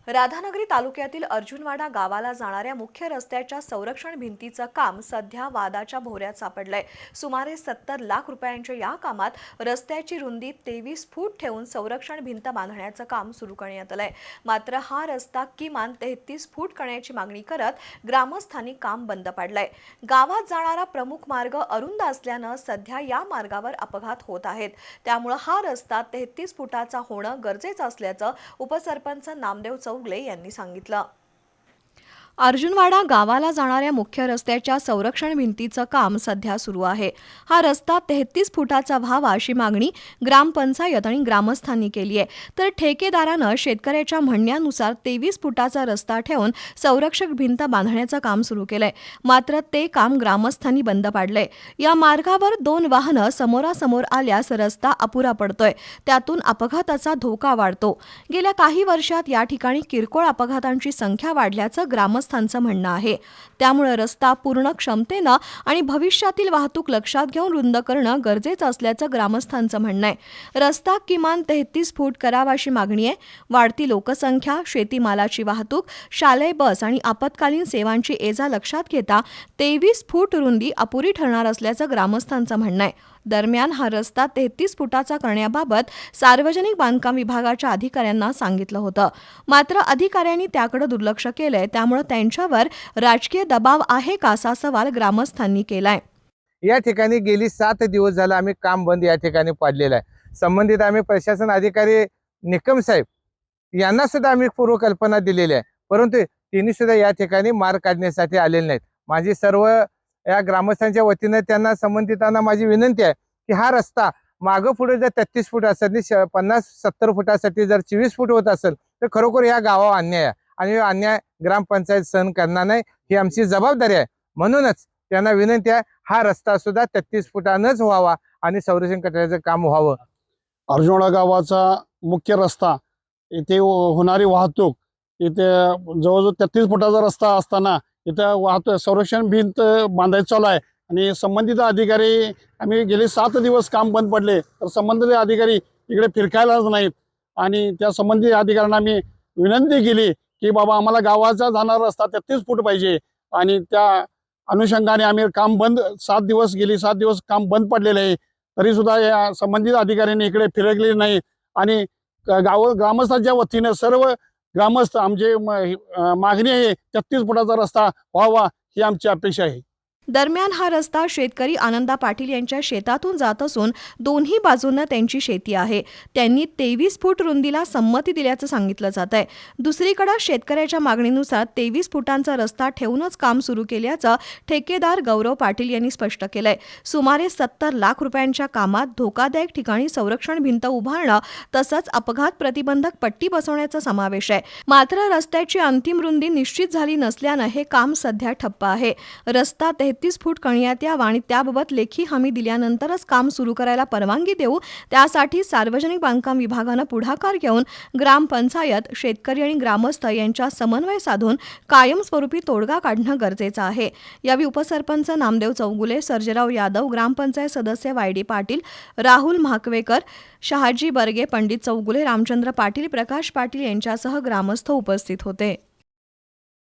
राधानगरी तालुक्यातील अर्जुनवाडा गावाला जाणाऱ्या मुख्य रस्त्याच्या संरक्षण भिंतीचं काम सध्या वादाच्या भोवऱ्यात सापडलंय। सुमारे 70 लाख रुपयांच्या या कामात रस्त्याची रुंदी 23 फूट ठेवून संरक्षण भिंत बांधण्याचं काम सुरू करण्यात आलंय। मात्र हा रस्ता किमान 33 फूट करण्याची मागणी करत ग्रामस्थांनी काम बंद पाडलंय। गावात जाणारा प्रमुख मार्ग अरुंद असल्यानं सध्या या मार्गावर अपघात होत आहेत। त्यामुळे हा रस्ता 33 फुटाचा होणं गरजेचं असल्याचं उपसरपंच नामदेव चौगुले यांनी सांगितलं। अर्जुनवाडा गावाला जाणाऱ्या मुख्य रस्त्याच्या संरक्षण भिंतीचं काम सध्या सुरू आहे। हा रस्ता 33 फुटाचा व्हावा अशी मागणी ग्रामपंचायत आणि ग्रामस्थांनी केली आहे। तर ठेकेदारानं शेतकऱ्याच्या म्हणण्यानुसार 23 फुटाचा रस्ता ठेवून संरक्षक भिंत बांधण्याचं काम सुरू केलंय। मात्र ते काम ग्रामस्थांनी बंद पाडलंय। या मार्गावर 2 वाहनं समोरासमोर आल्यास रस्ता अपुरा पडतोय, त्यातून अपघाताचा धोका वाढतो। गेल्या काही वर्षात या ठिकाणी किरकोळ अपघातांची संख्या वाढल्याचं ग्रामस्थांचं म्हणणं आहे। त्यामुळे रस्ता पूर्ण क्षमतेनं आणि भविष्यातील वाहतूक लक्षात घेऊन रुंद करणं गरजेचं असल्याचं ग्रामस्थांचं म्हणणं आहे। रस्ता किमान 33 फूट करावा अशी मागणी आहे। वाढती लोकसंख्या, शेतीमालाची वाहतूक, शालेय बस आणि आपत्कालीन सेवांची एजा लक्षात घेता 23 फूट रुंदी अपुरी ठरणार असल्याचं ग्रामस्थांचं म्हणणं आहे। दरम्यान हा रस्ता 33 फुटाचा करण्याबाबत सार्वजनिक बांधकाम विभागाच्या अधिकाऱ्यांना सांगितलं होतं। मात्र अधिकाऱ्यांनी त्याकडे दुर्लक्ष केलंय। त्यामुळे त्यांच्यावर राजकीय दबाव आहे का असा सवाल ग्रामस्थांनी केलाय। या ठिकाणी गेली 7 दिवस झाला आम्ही काम बंद या ठिकाणी पाडलेलं आहे। संबंधित आम्ही प्रशासन अधिकारी निकम साहेब यांना सुद्धा आम्ही पूर्वकल्पना दिलेली आहे, परंतु त्यांनी सुद्धा या ठिकाणी मार्ग काढण्यासाठी आलेले नाहीत। माझी सर्व या ग्रामस्थांच्या वतीने त्यांना संबंधितांना माझी विनंती आहे की हा रस्ता मागं पुढे जर 33 फूट असेल, 50-70 फुटासाठी जर 24 फूट होत असेल तर खरोखर या गावावर अन्याय आहे आणि अन्याय ग्रामपंचायत सहन करणार नाही, ही आमची जबाबदारी आहे। म्हणूनच त्यांना विनंती आहे हा रस्ता सुद्धा 33 फुटानंच व्हावा आणि संरक्षण कटड्याचं काम व्हावं। अर्जुनवाडा गावाचा मुख्य रस्ता इथे होणारी वाहतूक इथे जवळजवळ 33 फुटाचा रस्ता असताना इथं वाहतूक संरक्षण भिंत बांधायचं चालू आहे आणि संबंधित अधिकारी आम्ही गेले 7 दिवस काम बंद पडले तर संबंधित अधिकारी इकडे फिरकायलाच नाहीत आणि त्या संबंधित अधिकाऱ्यांना आम्ही विनंती केली की बाबा आम्हाला गावाचा जाणारा रस्ता 33 फूट पाहिजे आणि त्या अनुषंगाने आम्ही काम बंद 7 दिवस गेली 7 दिवस काम बंद पडलेलं आहे। तरी सुद्धा या संबंधित अधिकाऱ्यांनी इकडे फिरकले नाही आणि ग्रामस्थांच्या वतीने सर्व ग्रामस्थ आमची मागणी आहे 33 फुटाचा रस्ता व्हावा ही आमची अपेक्षा आहे। दरम्यान हा रस्ता शेतकरी आनंदा पाटील यांच्या शेतातून जात असून दोन्ही बाजूंना त्यांची शेती आहे। त्यांनी 23 फूट रुंदीला संमती दिल्याचं सांगितलं जात आहे। दुसरीकडे शेतकऱ्याच्या मागणीनुसार 23 फुटांचा रस्ता ठेवूनच काम सुरू केल्याचं ठेकेदार गौरव पाटील यांनी स्पष्ट केलंय। सुमारे 70 लाख रुपयांच्या कामात धोकादायक ठिकाणी संरक्षण भिंत उभारणं तसंच अपघात प्रतिबंधक पट्टी बसवण्याचा समावेश आहे। मात्र रस्त्याची अंतिम रुंदी निश्चित झाली नसल्यानं हे काम सध्या ठप्प आहे। रस्ता 33 फूट करण्यात यावा आणि त्याबाबत लेखी हमी दिल्यानंतरच काम सुरू करायला परवानगी देऊ, त्यासाठी सार्वजनिक बांधकाम विभागानं पुढाकार घेऊन ग्रामपंचायत, शेतकरी आणि ग्रामस्थ यांच्या समन्वय साधून कायमस्वरूपी तोडगा काढणं गरजेचं आहे। यावेळी उपसरपंच नामदेव चौगुले, सर्जेराव यादव, ग्रामपंचायत सदस्य वाय.डी. पाटील, राहुल म्हाकवेकर, शहाजी बर्गे, पंडित चौगुले, रामचंद्र पाटील, प्रकाश पाटील यांच्यासह ग्रामस्थ उपस्थित होते।